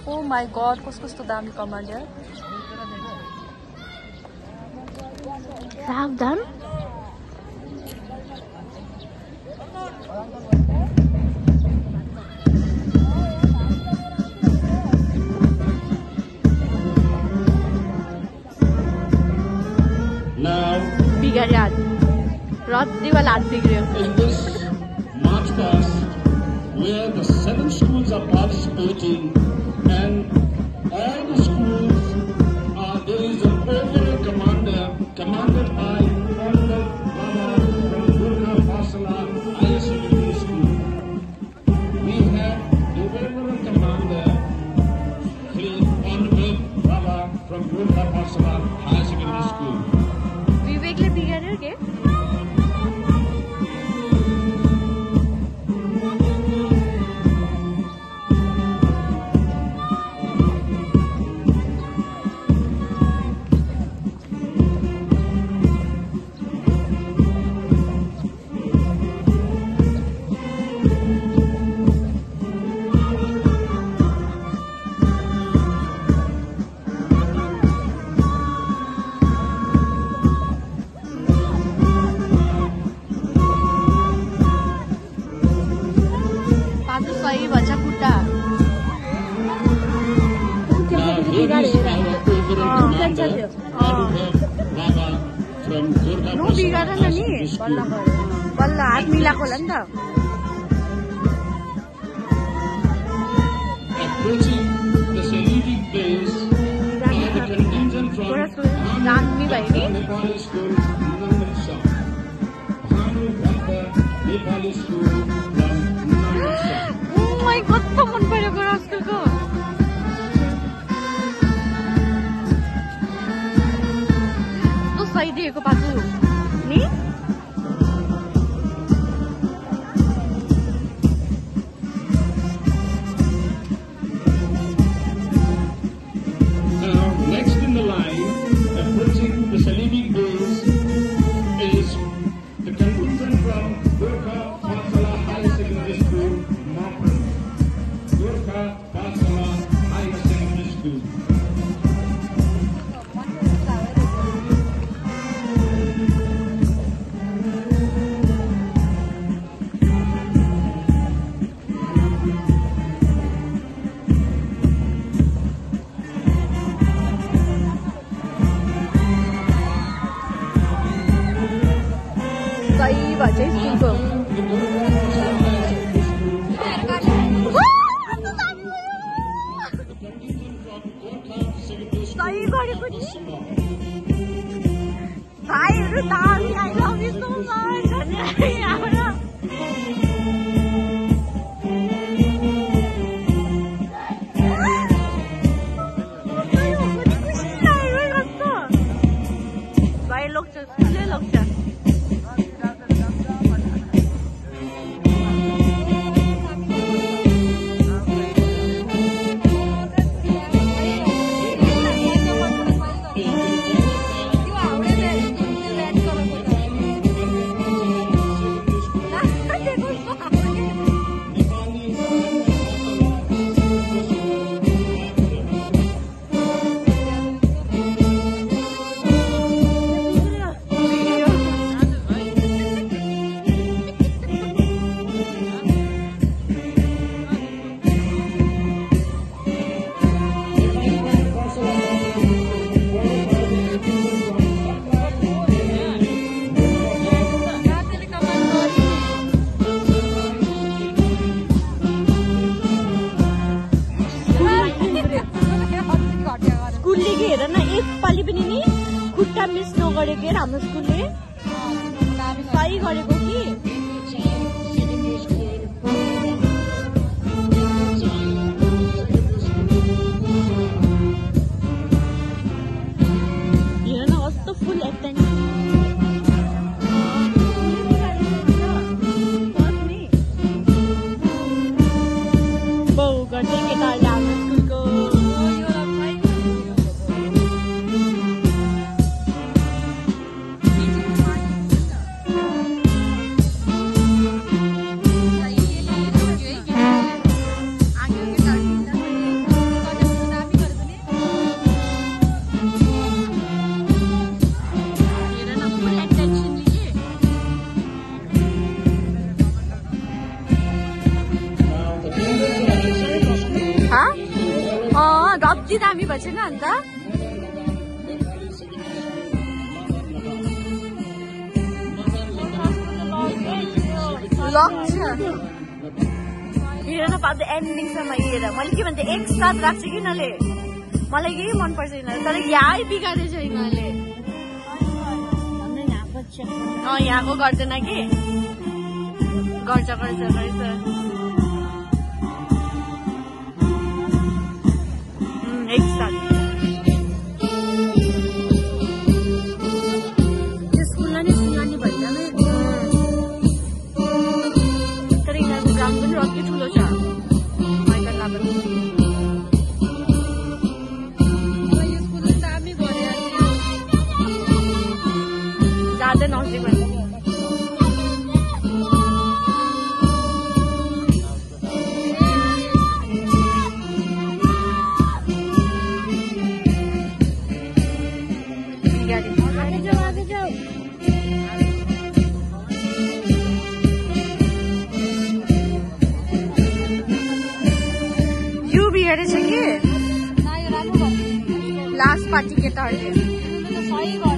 Oh my god, कस्तो दामी command यार। सावधान। बिगाड्यो हात, रद्दीवाला हात बिग्रियो। In this March past, where the 7 schools are participating, and all the schools there is an overall commander commanded by Honorable Baba from Durga Pasala Higher Secondary School. We have the overall commander, Honorable Baba from Durga Pasala Higher Secondary School. विवेकले बिगाड्यो के? सही भन्छ खुट्टा बिगार न नि बल्ल हात मिलाएको होला नि त। जान्मी भयो नि कस्तो मन पर्यो गोरा स्कुलको। कस्तो सही दिएको पाजु नि। Next in the line, approaching the Salimi base, is the contingent from Durga Pasala Higher Secondary School, Mapan. Durga Pasala Higher Secondary School. सही भन्छ स्कुलको। सही गरेको नि भाइहरू दामी। I love you so much भाइ लोग्छ स्कुलले लोग्छ। हेर न एकपालि पनि नि खुट्टा मिस नगरेको यार हाम्रो स्कुलले सही गरेको कि। हेर न कस्तो फुल एटेन्सन बहु गर्दै केटाहरूले हाम्रो स्कुलको। कति दामी भएछ नि अन्त हेर नपाउँदा एन्डिङसम्म हेर मैले के भन्थेँ एकसाथ राख्छु कि यिनीहरूले मलाई यही मनपर्छ यिनीहरू तर यही बिगारेछ यिनीहरूले यहाँको गर्दैन कि गर्छ एकसाथ स्कुललाई नै सुनानी भइजान तर यिनीहरूको ग्राउन्ड पनि रक्कै ठुलो छ मैदान लाग्नु ज्यादा नजिक भयो बिगारेछ कि लास्ट पार्टी केटाहरूले